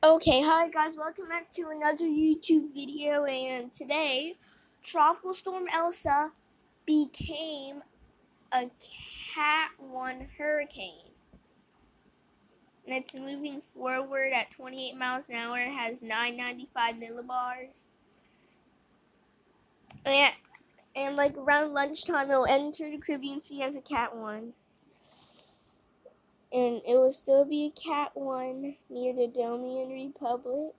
Okay, hi guys, welcome back to another YouTube video, and today, Tropical Storm Elsa became a Cat 1 hurricane. And it's moving forward at 28 miles an hour, it has 995 millibars. And like around lunchtime, it'll enter the Caribbean Sea as a Cat 1. And it will still be a Cat 1 near the Dominican Republic.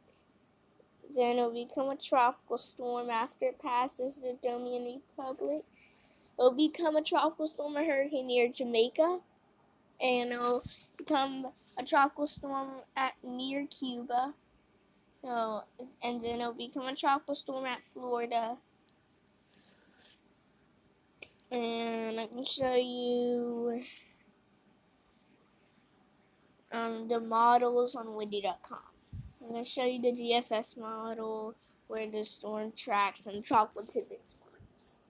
Then it'll become a tropical storm after it passes the Dominican Republic. It'll become a tropical storm or hurricane near Jamaica. And it'll become a tropical storm near Cuba. And then it'll become a tropical storm at Florida. And I can show you the models on windy.com. I'm going to show you the GFS model where the storm tracks and tropical tidbits models.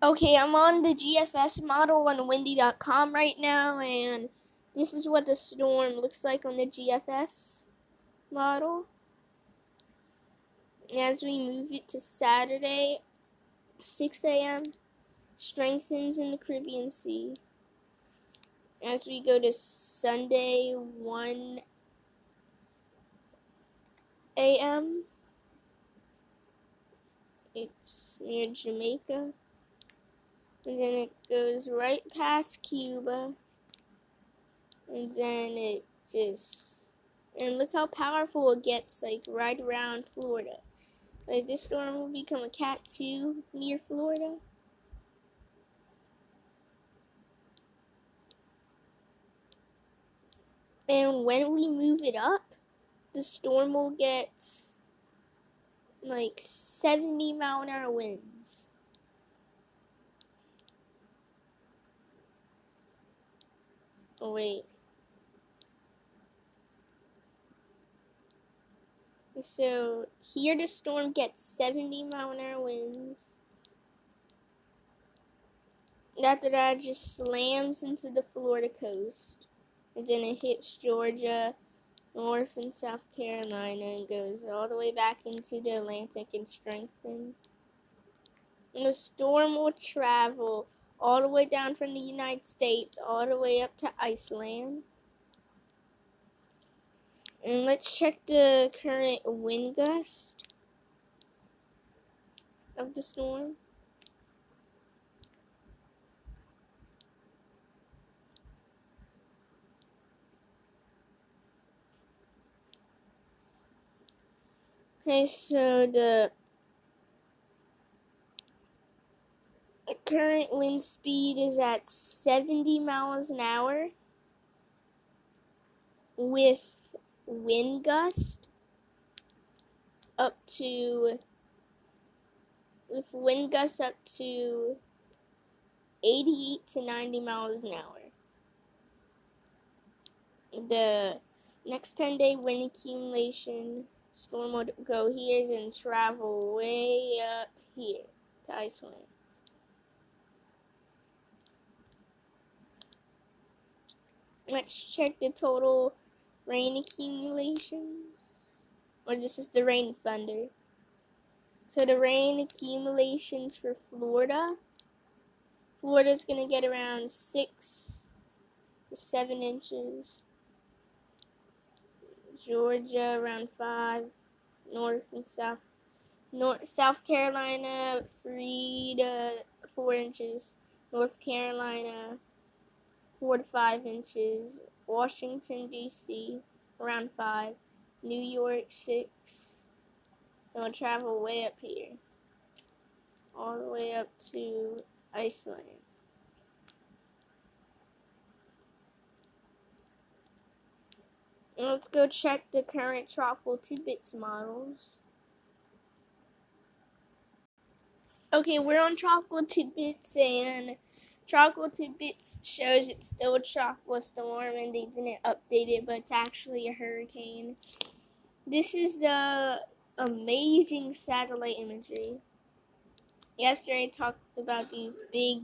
Okay, I'm on the GFS model on windy.com right now, and this is what the storm looks like on the GFS model. As we move it to Saturday, 6 a.m., strengthens in the Caribbean Sea. As we go to Sunday, 1 a.m., it's near Jamaica. And then it goes right past Cuba. And then it just... And look how powerful it gets, like, right around Florida. Like, this storm will become a Cat 2 near Florida. And when we move it up, the storm will get, like, 70 mile an hour winds. Oh, wait. So, here the storm gets 70 mile an hour winds. After that, it just slams into the Florida coast. And then it hits Georgia, North and South Carolina, and goes all the way back into the Atlantic and strengthens. And the storm will travel all the way down from the United States, all the way up to Iceland. And let's check the current wind gust of the storm. Okay, so the current wind speed is at 70 miles an hour with wind gust up to 88 to 90 miles an hour. The next 10-day wind accumulation storm will go here and travel way up here to Iceland. Let's check the total rain accumulations. Or this is the rain thunder. So the rain accumulations for Florida. Florida's going to get around 6 to 7 inches. Georgia around 5. North and South Carolina 3 to 4 inches. North Carolina 4 to 5 inches. Washington D.C. around 5. New York 6. And we'll travel way up here, all the way up to Iceland. And let's go check the current tropical tidbits models. Okay, we're on tropical tidbits, and tropical tidbits shows it's still a tropical storm, and they didn't update it, but it's actually a hurricane. This is the amazing satellite imagery. Yesterday I talked about these big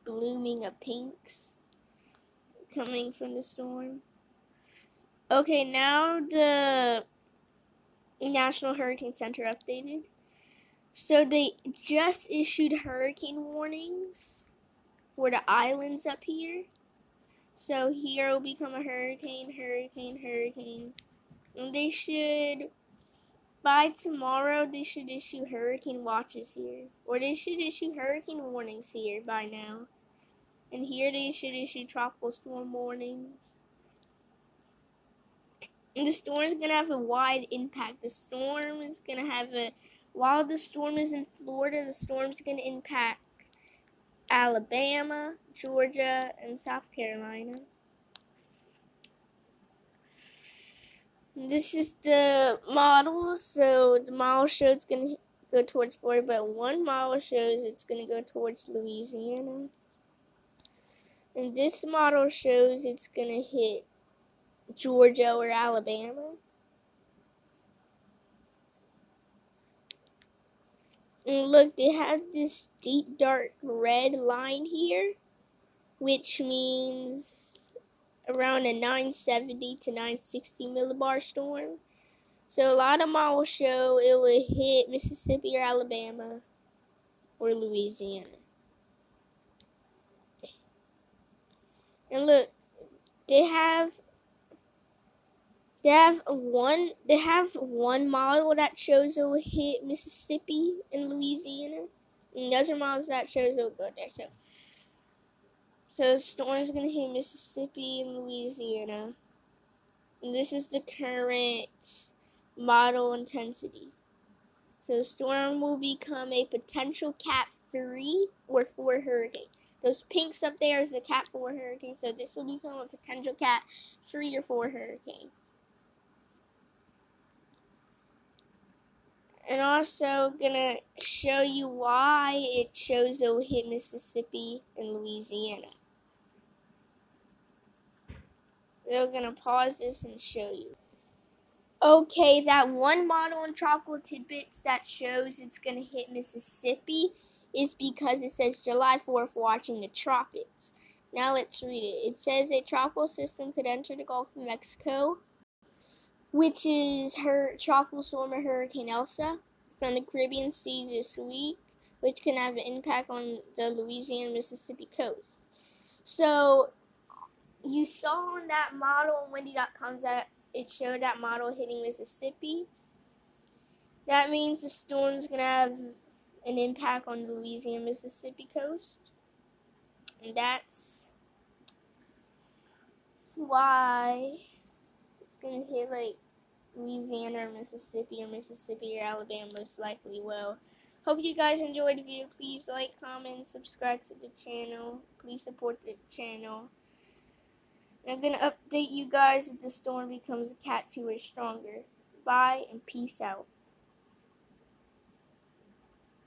blooming pinks coming from the storm. Okay, now the National Hurricane Center updated. So they just issued hurricane warnings for the islands up here. So here will become a hurricane. And they should, by tomorrow, they should issue hurricane watches here. Or they should issue hurricane warnings here by now. And here they should issue tropical storm warnings. And the storm is going to have a wide impact. The storm is going to have while the storm is in Florida, the storm is going to impact Alabama, Georgia, and South Carolina. This is the model. So the model shows it's going to go towards Florida, but one model shows it's going to go towards Louisiana. And this model shows it's going to hit Georgia or Alabama. And look, they have this deep dark red line here, which means around a 970 to 960 millibar storm. So a lot of models show it will hit Mississippi or Alabama or Louisiana. And look, they have one model that shows it will hit Mississippi and Louisiana, and other models that shows it will go there. So the storm is going to hit Mississippi and Louisiana. And this is the current model intensity. So the storm will become a potential Cat 3 or 4 hurricane. Those pinks up there is a Cat 4 hurricane. So this will become a potential Cat 3 or 4 hurricane. And also gonna show you why it shows it will hit Mississippi and Louisiana. They're gonna pause this and show you. Okay, that one model in Tropical Tidbits that shows it's gonna hit Mississippi is because it says July 4th watching the tropics. Now let's read it. It says a tropical system could enter the Gulf of Mexico, which is her tropical storm or Hurricane Elsa, from the Caribbean Sea this week, which can have an impact on the Louisiana and Mississippi coast. So you saw on that model on windy.com that it showed that model hitting Mississippi. That means the storm is going to have an impact on the Louisiana Mississippi coast. And that's why it's going to hit like Louisiana or Mississippi or Alabama most likely will. Hope you guys enjoyed the video. Please like, comment, subscribe to the channel. Please support the channel. And I'm going to update you guys if the storm becomes a Cat 2 or stronger. Bye and peace out.